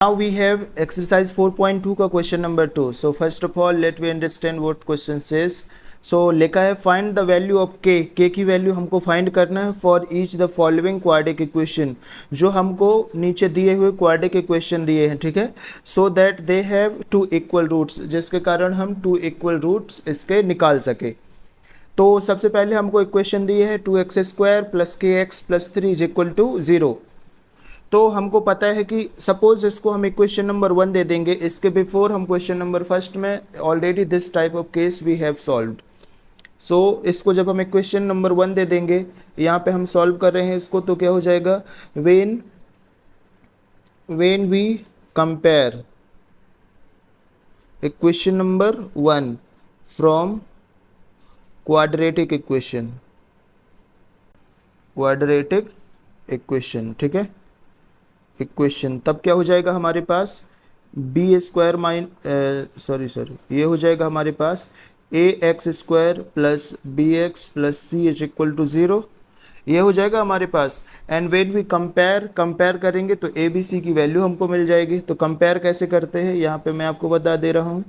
Now we have exercise 4.2 का question number 2. So first of all let we understand what question says. So लिखा है find the value of k. k की value हमको find करना है for each the following quadratic equation. जो हमको नीचे दिए हुए quadratic equation दिए हैं, ठीक है, so that they have two equal roots, जिसके कारण हम two equal roots इसके निकाल सके. तो सबसे पहले हमको इक्वेशन दी है 2x² plus kx plus 3 is equal to 0. तो हमको पता है कि सपोज इसको हम इक्वेशन नंबर 1 दे देंगे. इसके बिफोर हम क्वेश्चन नंबर फर्स्ट में already this type of case we have solved. So इसको जब हम इक्वेशन नंबर 1 दे देंगे, यहाँ पे हम सॉल्व कर रहे हैं इसको, तो क्या हो जाएगा, when we compare equation number 1 from quadratic equation, ठीक है, इक्वेशन, तब क्या हो जाएगा हमारे पास ये हो जाएगा हमारे पास ax² plus bx plus c is equal to 0. ये हो जाएगा हमारे पास. एंड व्हेन वी कंपेयर करेंगे तो a b c की वैल्यू हमको मिल जाएगी. तो कंपेयर कैसे करते हैं यहाँ पे मैं आपको बता दे रहा हूँ.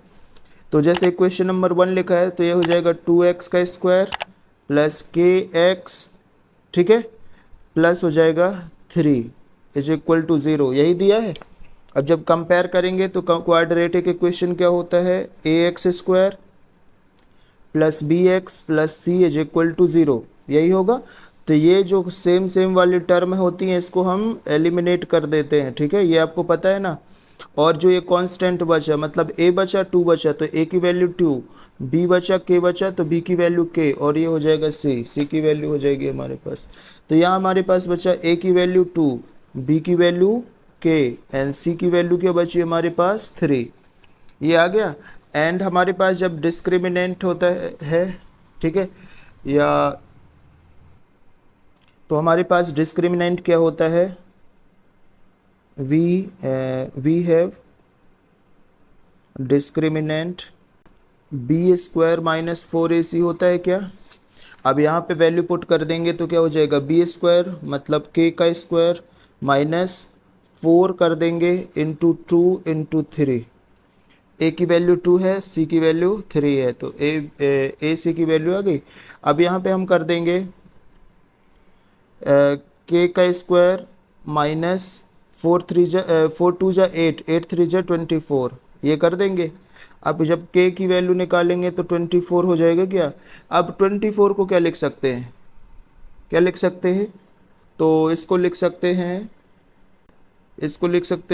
तो जैसे इक्वेशन नंबर 1 लिखा है तो ये हो जाएगा 2x² प्लस kx, ठीक है, प्लस हो जाएगा 3 इज इक्वल टू 0. यही दिया है. अब जब कंपेयर करेंगे तो क्वाड्रेटिक इक्वेशन क्या होता है, ax² plus bx plus c is equal to 0, यही होगा. तो ये जो सेम वाली टर्म होती हैं इसको हम एलिमिनेट कर देते हैं, ठीक है, ये आपको पता है ना. और जो ये कांस्टेंट बचा, मतलब a बचा 2 बचा तो a की वैल्यू 2, b बचा k बचा तो b की वैल्यू k, और ये हो जाएगा c की वैल्यू हो जाएगी हमारे पास. तो यहाँ हमारे पास बचा a की वैल्यू 2, b की वैल्यू k एंड c की वैल्यू क्या बची हमारे पास 3. ये आ गया. एंड हमारे पास जब डिस्क्रिमिनेंट होता है, ठीक है, या तो हमारे पास डिस्क्रिमिनेंट क्या होता है, we have discriminant b² minus 4ac होता है क्या. अब यहाँ पे वैल्यू पुट कर देंगे तो क्या हो जाएगा, b² मतलब k का स्क्वायर माइनस 4 कर देंगे इंटू 2 इंटू 3. a की वैल्यू 2 है, c की वैल्यू 3 है, तो a c की वैल्यू आ गई. अब यहाँ पे हम कर देंगे k का स्क्वायर माइनस 4 2 जा 8, 8 3 जा 24, ये कर देंगे. अब जब k की वैल्यू निकालेंगे तो 24 हो जाएगा क्या. अब 24 को क्या लिख सकते हैं, तो इसको लिख सकते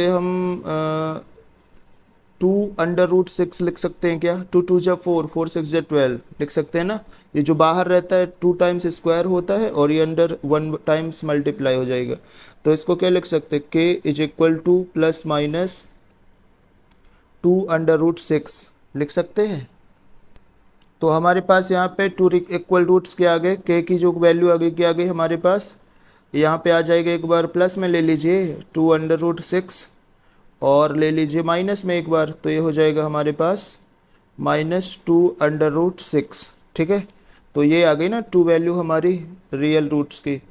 हैं हम 2√6 लिख सकते हैं क्या. 2 2 जा 4, 4 6 जा 12 लिख सकते हैं ना. ये जो बाहर रहता है 2 टाइम्स स्क्वायर होता है और ये अंडर 1 टाइम्स मल्टीप्लाई हो जाएगा. तो इसको क्या लिख सकते हैं, k is equal two plus minus 2√6 लिख सकते हैं. तो हमारे पास यहाँ पे 2 इक्वल रूट्स के आगे k की जो वैल्यू आगे क्या आ गई हमारे पास, यहाँ पे आ जाएगा. एक बार प्लस में ले लीजिए 2√6 और ले लीजिए माइनस में एक बार, तो ये हो जाएगा हमारे पास माइनस 2√6, ठीक है. तो ये आ गई ना 2 वैल्यू हमारी रियल रूट्स की.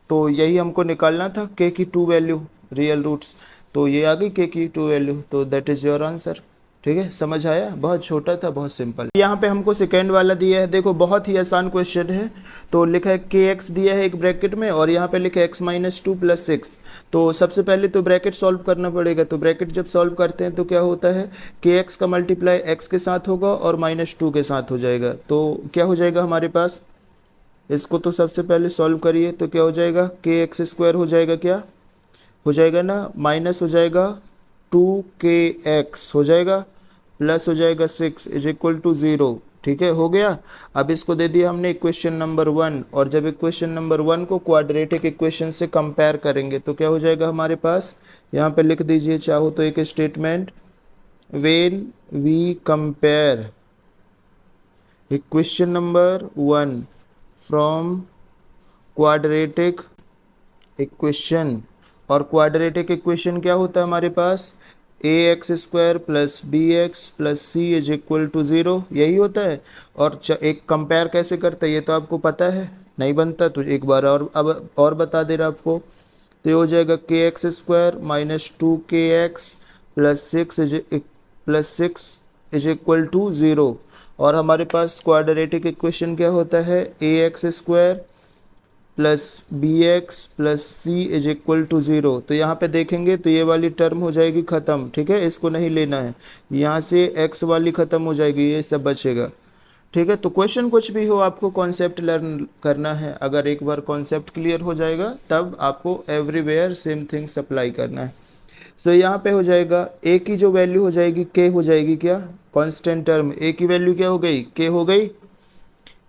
तो यही हमको निकालना था, k की 2 वैल्यू रियल रूट्स. तो ये आ गई k की 2 वैल्यू. तो दैट इज़ योर आंसर, ठीक है. समझ आया, बहुत छोटा था, बहुत सिंपल. यहाँ पे हमको सेकेंड वाला दिया है, देखो बहुत ही आसान क्वेश्चन है. तो लिखा है kx दिया है एक ब्रैकेट में और यहाँ पे लिखा है x-2 प्लस 6. तो सबसे पहले तो ब्रैकेट सॉल्व करना पड़ेगा. तो ब्रैकेट जब सॉल्व करते हैं तो क्या होता है, kx का मल्टीप्लाई x के साथ होगा और -2 के साथ हो जाएगा. तो क्या हो जाएगा हमारे पास, इसको तो सबसे पहले सॉल्व करिए. तो क्या हो जाएगा, kx² हो जाएगा, क्या हो जाएगा ना, माइनस हो जाएगा 2kx हो जाएगा, प्लस हो जाएगा 6 इज इक्वल टू 0, ठीक है, हो गया. अब इसको दे दिया हमने इक्वेशन नंबर 1, और जब इक्वेशन नंबर 1 को क्वाड्रेटिक इक्वेशन से कंपेयर करेंगे तो क्या हो जाएगा हमारे पास, यहाँ पे लिख दीजिए चाहो तो एक statement, when we compare equation number 1 from quadratic equation. और क्वाड्रेटिक इक्वेशन क्या होता है हमारे पास, ax² plus bx plus c is equal to 0, यही होता है. और एक कंपेयर कैसे करते हैं ये तो आपको पता है, नहीं बनता तो एक बार और अब और बता दे रहा आपको. तो ये हो जाएगा के x square minus 2kx plus six is equal to 0। और हमारे पास क्वाड्रेटिक इक्वेशन क्या होता है, a x square plus b x plus c is equal to 0। तो यहाँ पे देखेंगे तो ये वाली टर्म हो जाएगी ख़त्म, ठीक है, इसको नहीं लेना है। यहाँ से एक्स वाली ख़त्म हो जाएगी, ये सब बचेगा, ठीक है। तो क्वेश्चन कुछ भी हो, आपको कॉन्सेप्ट लर्न करना है। अगर एक बार कॉन्सेप्ट क्लियर हो जाएगा तब आपको एवरीवेयर सेम थिंग्स अप्लाई करना है। सो यहाँ पे हो जाएगा ए की जो वैल्यू हो जाएगी के हो जाएगी क्या, कांस्टेंट टर्म। ए की वैल्यू क्या हो गई, के हो गई,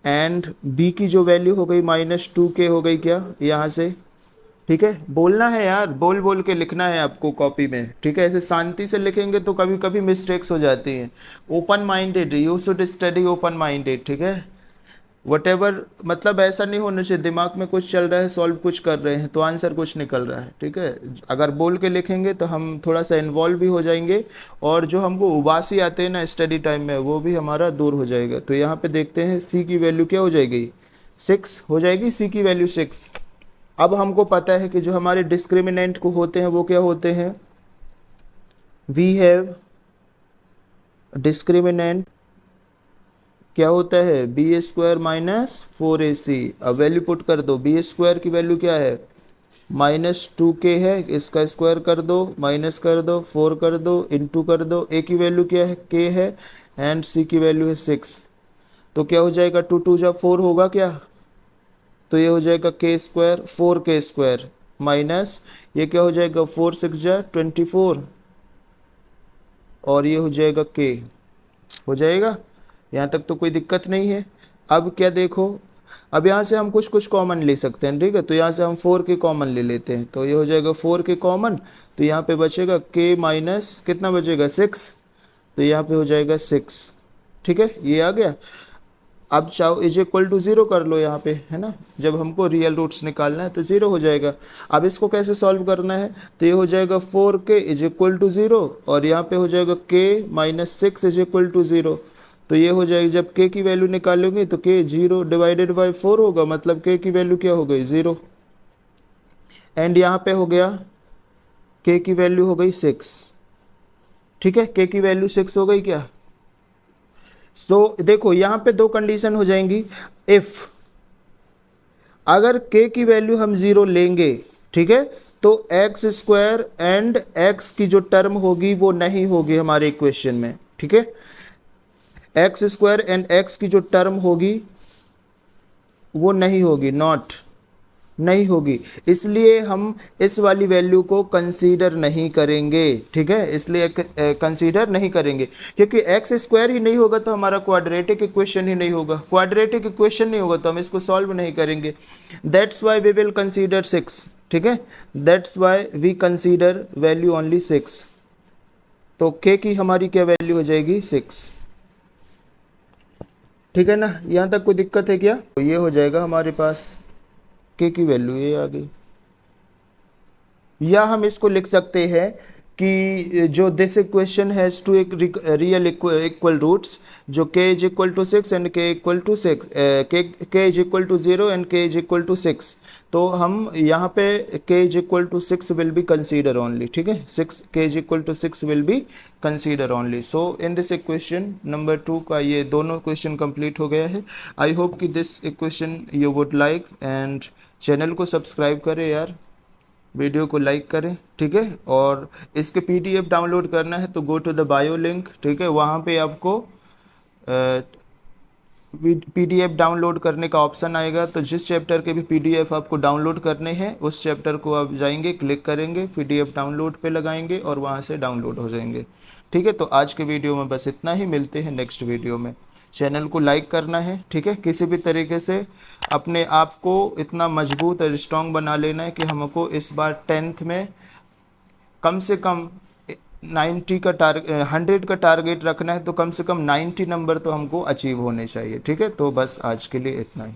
एंड बी की जो वैल्यू हो गई -2k हो गई क्या यहाँ से, ठीक है। बोलना है यार, बोल बोल के लिखना है आपको कॉपी में, ठीक है। ऐसे शांति से लिखेंगे तो कभी कभी मिस्टेक्स हो जाती हैं। Open minded, you should study open minded, ठीक है। वटेवर, मतलब ऐसा नहीं होना चाहिए दिमाग में कुछ चल रहा है, सॉल्व कुछ कर रहे हैं तो आंसर कुछ निकल रहा है, ठीक है। अगर बोल के लिखेंगे तो हम थोड़ा सा इन्वॉल्व भी हो जाएंगे, और जो हमको उबासी आते हैं ना स्टडी टाइम में, वो भी हमारा दूर हो जाएगा। तो यहाँ पे देखते हैं सी की वैल्यू क्या हो जाएगी, 6 हो जाएगी, सी की वैल्यू 6। अब हमको पता है कि जो हमारे डिस्क्रिमिनेंट को होते हैं वो क्या होते हैं, वी हैव डिस्क्रिमिनेंट क्या होता है, बी स्क्वायर माइनस 4ac। अब वैल्यू पुट कर दो, बी स्क्वायर की वैल्यू क्या है -2k है, इसका स्क्वायर कर दो, माइनस कर दो, 4 कर दो, इंटू कर दो। ए की वैल्यू क्या है, k है, एंड सी की वैल्यू है 6। तो क्या हो जाएगा, 2 2 जा 4 होगा क्या, तो ये हो जाएगा k square 4k square minus ये क्या हो जाएगा 4 6 जा 24, और ये हो जाएगा k, हो जाएगा। यहाँ तक तो कोई दिक्कत नहीं है। अब क्या देखो, अब यहाँ से हम कुछ कुछ कॉमन ले सकते हैं, ठीक है। तो यहाँ से हम 4 के कॉमन ले लेते हैं, तो ये हो जाएगा 4 के कॉमन, तो यहाँ पे बचेगा k माइनस कितना बचेगा 6, तो यहाँ पे हो जाएगा 6, ठीक है, ये आ गया। अब चाहो इज इक्वल टू 0 कर लो यहाँ पे, है ना, जब हमको रियल रूट्स निकालना है तो 0 हो जाएगा। अब इसको कैसे सॉल्व करना है, तो ये हो जाएगा 4k इज इक्वल टू 0, और यहाँ पे हो जाएगा k minus 6 is equal to 0। तो ये हो जाएगी, जब k की वैल्यू निकालोगे तो k 0 डिवाइडेड बाई 4 होगा, मतलब k की वैल्यू क्या हो गई 0, एंड यहाँ पे हो गया k की वैल्यू हो गई 6, ठीक है, k की वैल्यू 6 हो गई क्या। सो देखो यहाँ पे दो कंडीशन हो जाएंगी, इफ अगर k की वैल्यू हम 0 लेंगे, ठीक है, तो एक्स स्क्वायर एंड x की जो टर्म होगी वो नहीं होगी हमारे इक्वेशन में, ठीक है। एक्स स्क्वायर एंड x की जो टर्म होगी वो नहीं होगी, नॉट नहीं होगी, इसलिए हम इस वाली वैल्यू को कंसीडर नहीं करेंगे, ठीक है। इसलिए कंसीडर नहीं करेंगे क्योंकि एक्स स्क्वायर ही नहीं होगा तो हमारा क्वाड्रेटिक इक्वेशन ही नहीं होगा, क्वाड्रेटिक इक्वेशन नहीं होगा तो हम इसको सॉल्व नहीं करेंगे। That's why we will consider 6, ठीक है, that's why we consider value only 6। तो k की हमारी क्या वैल्यू हो जाएगी 6, ठीक है ना। यहाँ तक कोई दिक्कत है क्या, तो ये हो जाएगा हमारे पास k की वैल्यू ये आ गई। या हम इसको लिख सकते हैं कि जो दिस इक्वेशन हैज़ टू एक रियल इक्वल रूट्स, जो k is equal to 6 and k equal to 6, k is equal to 0 and k is equal to 6। तो हम यहाँ पे k is equal to 6 will be consider only, ठीक है, 6 k is equal to 6 will be consider only. So in this equation number 2 का ये दोनों question complete हो गया है। आई होप कि this equation you would like, and channel को सब्सक्राइब करें यार, वीडियो को लाइक करें, ठीक है। और इसके पीडीएफ डाउनलोड करना है तो go to the bio link, ठीक है, वहाँ पे आपको पीडीएफ डाउनलोड करने का ऑप्शन आएगा। तो जिस चैप्टर के भी पीडीएफ आपको डाउनलोड करने हैं उस चैप्टर को आप जाएंगे, क्लिक करेंगे, पीडीएफ डाउनलोड पे लगाएंगे और वहाँ से डाउनलोड हो जाएंगे, ठीक है। तो आज के वीडियो में बस इतना ही, मिलते हैं नेक्स्ट वीडियो में। चैनल को लाइक करना है, ठीक है, किसी भी तरीके से अपने आप को इतना मजबूत और स्ट्रॉन्ग बना लेना है कि हमको इस बार 10th में कम से कम 90 का 100 का टारगेट रखना है, तो कम से कम 90 नंबर तो हमको अचीव होने चाहिए, ठीक है। तो बस आज के लिए इतना ही।